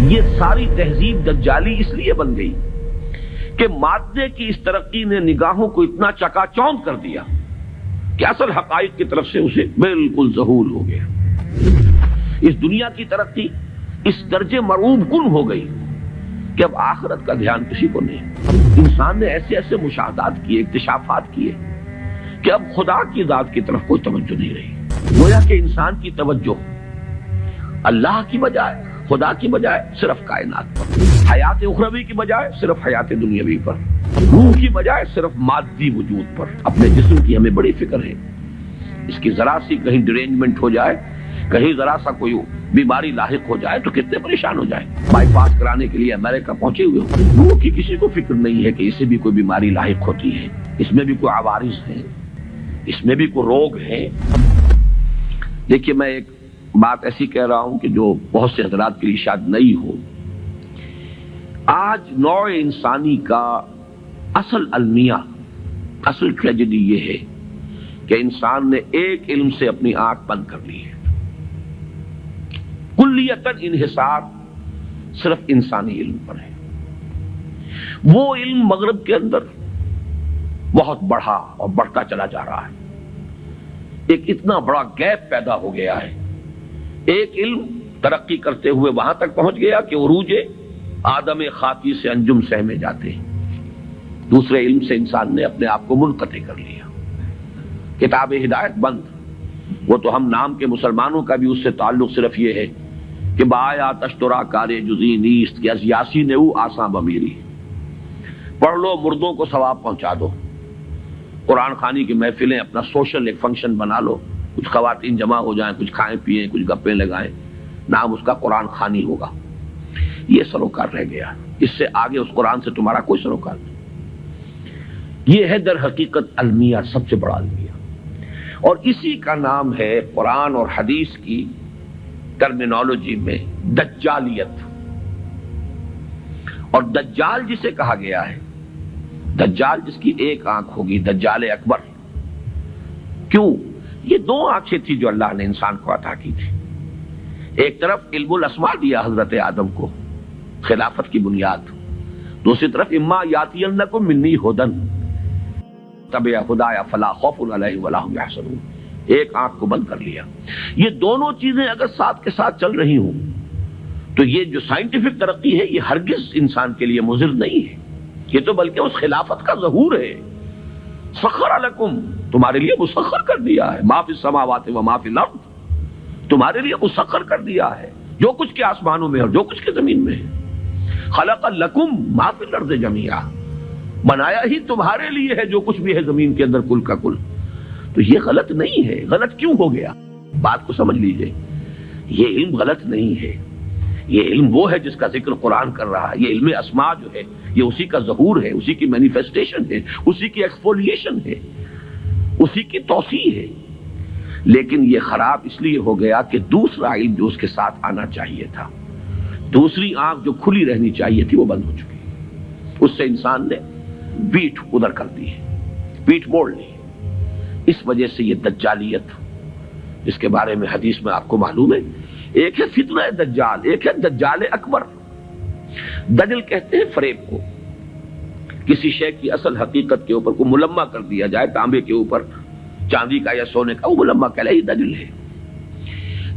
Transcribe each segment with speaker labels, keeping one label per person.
Speaker 1: یہ ساری تہذیب دجالی اس لیے بن گئی کہ مادے کی اس ترقی نے نگاہوں کو اتنا چکا چوند کر دیا کہ اصل حقائق کی طرف سے اسے بالکل ذہول ہو گیا۔ اس دنیا کی ترقی اس درجے مرعوب کن ہو گئی کہ اب آخرت کا دھیان کسی کو نہیں۔ انسان نے ایسے ایسے مشاہدات کیے، اکتشافات کیے کہ اب خدا کی ذات کی طرف کوئی توجہ نہیں رہی۔ گویا کہ انسان کی توجہ اللہ کی بجائے، خدا کی بجائے صرف کائنات پر، حیات اخروی کی بجائے صرف حیات دنیاوی پر، روح کی بجائے صرف مادی وجود پر۔ اپنے جسم کی ہمیں بڑی فکر ہے، اس کی ذرا سی کہیں ڈرینجمنٹ ہو جائے، کہیں ذرا سا کوئی بیماری لاحق ہو جائے تو کتنے پریشان ہو جائیں۔ بائی پاس کرانے کے لیے امریکہ پہنچے ہوئے ہوں، روح کی کسی کو فکر نہیں ہے کہ اسے بھی کوئی بیماری لاحق ہوتی ہے، اس میں بھی کوئی عوارض ہیں، اس میں بھی کوئی روگ ہے۔ دیکھیے میں ایک بات ایسی کہہ رہا ہوں کہ جو بہت سے حضرات کے لیے شاید نئی ہو۔ آج نوع انسانی کا اصل المیہ، اصل ٹریجڈی یہ ہے کہ انسان نے ایک علم سے اپنی آنکھ بند کر لی ہے۔ کلیتاً انحصار صرف انسانی علم پر ہے۔ وہ علم مغرب کے اندر بہت بڑھا اور بڑھتا چلا جا رہا ہے۔ ایک اتنا بڑا گیپ پیدا ہو گیا ہے، ایک علم ترقی کرتے ہوئے وہاں تک پہنچ گیا کہ عروج آدم خاکی سے انجم سہ میں جاتے ہیں، دوسرے علم سے انسان نے اپنے آپ کو منقطع کر لیا۔ کتاب ہدایت بند، وہ تو ہم نام کے مسلمانوں کا بھی اس سے تعلق صرف یہ ہے کہ بایا تشترا کارے جزی نیست کہ از یاسین او آساں بمیری، پڑھ لو مردوں کو ثواب پہنچا دو۔ قرآن خوانی کی محفلیں اپنا سوشل ایک فنکشن بنا لو، کچھ خواتین جمع ہو جائیں، کچھ کھائیں پیئیں، کچھ گپیں لگائیں، نام اس کا قرآن خوانی ہوگا۔ یہ سروکار رہ گیا، اس سے آگے اس قرآن سے تمہارا کوئی سروکار نہیں۔ یہ ہے در حقیقت المیہ، سب سے بڑا المیہ، اور اسی کا نام ہے قرآن اور حدیث کی ٹرمینالوجی میں دجالیت۔ اور دجال جسے کہا گیا ہے، دجال جس کی ایک آنکھ ہوگی، دجال اکبر۔ کیوں؟ یہ دو آنکھیں تھی جو اللہ نے انسان کو عطا کی تھی۔ ایک طرف علم الاسماء دیا حضرت آدم کو، خلافت کی بنیاد، دوسری طرف اما یاتینکم منی ھدی تبع خدایا فلا خوف علیہم ولا ھم یحزنون، ایک آنکھ کو بند کر لیا۔ یہ دونوں چیزیں اگر ساتھ کے ساتھ چل رہی ہوں تو یہ جو سائنٹیفک ترقی ہے یہ ہرگز انسان کے لیے مضر نہیں ہے، یہ تو بلکہ اس خلافت کا ظہور ہے۔ سخر لکم، تمہارے لیے مسخر کر دیا ہے، ما فی السماوات و ما فی الارض، تمہارے لیے مسخر کر دیا ہے جو کچھ کے آسمانوں میں اور جو کچھ کے زمین میں ہے۔ خلق لکم ما فی الارض جمیعا، بنایا ہی تمہارے لیے ہے جو کچھ بھی ہے زمین کے اندر کل کا کل۔ تو یہ غلط نہیں ہے۔ غلط کیوں ہو گیا؟ بات کو سمجھ لیجئے، یہ علم غلط نہیں ہے، یہ علم وہ ہے جس کا ذکر قرآن کر رہا ہے۔ یہ علم اسماء جو ہے یہ اسی کا ظہور ہے، اسی کی مینیفیسٹیشن ہے، اسی کی ایکسفولیشن ہے، اسی کی توسیع ہے۔ لیکن یہ خراب اس لیے ہو گیا کہ دوسرا علم جو اس کے ساتھ آنا چاہیے تھا، دوسری آنکھ جو کھلی رہنی چاہیے تھی، وہ بند ہو چکی۔ اس سے انسان نے پیٹھ ادھر کر دی ہے، پیٹھ موڑ لی۔ اس وجہ سے یہ دجالیت، جس کے بارے میں حدیث میں آپ کو معلوم ہے، ایک ہے فتنہ دجال، ایک ہے دجال اکبر۔ دجل کہتے ہیں فریب کو، کسی شے کی اصل حقیقت کے اوپر کو ملمہ کر دیا جائے، تانبے کے اوپر چاندی کا یا سونے کا، وہ ملمہ کہلائی دجل ہے۔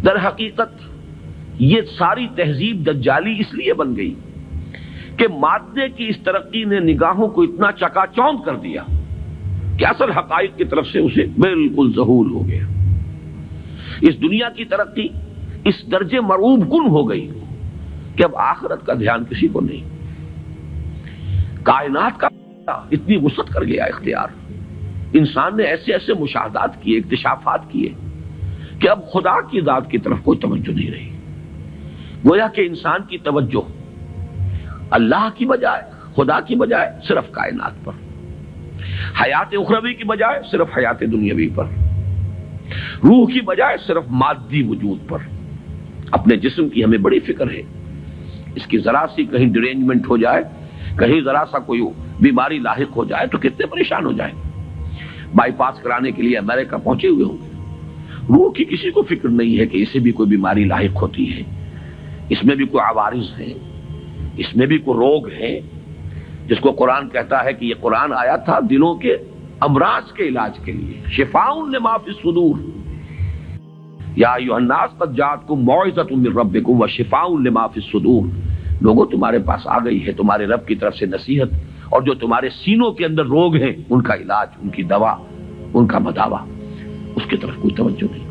Speaker 1: در حقیقت یہ ساری تہذیب دجالی اس لیے بن گئی کہ مادے کی اس ترقی نے نگاہوں کو اتنا چکا چوند کر دیا کہ اصل حقائق کی طرف سے اسے بالکل ذہول ہو گیا۔ اس دنیا کی ترقی اس درجے مرعوب کن ہو گئی کہ اب آخرت کا دھیان کسی کو نہیں۔ کائنات کا اتنی وسعت کر گیا اختیار، انسان نے ایسے ایسے مشاہدات کیے، اکتشافات کیے کہ اب خدا کی ذات کی طرف کوئی توجہ نہیں رہی۔ گویا کہ انسان کی توجہ اللہ کی بجائے، خدا کی بجائے صرف کائنات پر، حیات اخروی کی بجائے صرف حیات دنیاوی پر، روح کی بجائے صرف مادی وجود پر۔ اپنے جسم کی ہمیں بڑی فکر ہے، اس کی ذرا سی کہیں ڈرینجمنٹ ہو جائے، کہیں ذرا سا کوئی بیماری لاحق ہو جائے تو کتنے پریشان ہو جائیں۔ بائی پاس کرانے کے لیے امریکہ پہنچے ہوئے ہوں گے، روح کی کسی کو فکر نہیں ہے کہ اسے بھی کوئی بیماری لاحق ہوتی ہے، اس میں بھی کوئی عوارض ہیں، اس میں بھی کوئی روگ ہیں، جس کو قرآن کہتا ہے کہ یہ قرآن آیا تھا دلوں کے امراض کے علاج کے لیے، شفاء لما فی الصدور، یا ایھا الناس قد جاءتکم موعظۃ من ربکم وشفاء لما فی الصدور، لوگوں تمہارے پاس آ گئی ہے تمہارے رب کی طرف سے نصیحت، اور جو تمہارے سینوں کے اندر روگ ہیں ان کا علاج، ان کی دوا، ان کا مداوا، اس کی طرف کوئی توجہ نہیں۔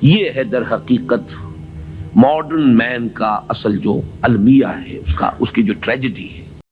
Speaker 1: یہ ہے در حقیقت ماڈرن مین کا اصل جو المیہ ہے، اس کی جو ٹریجڈی ہے۔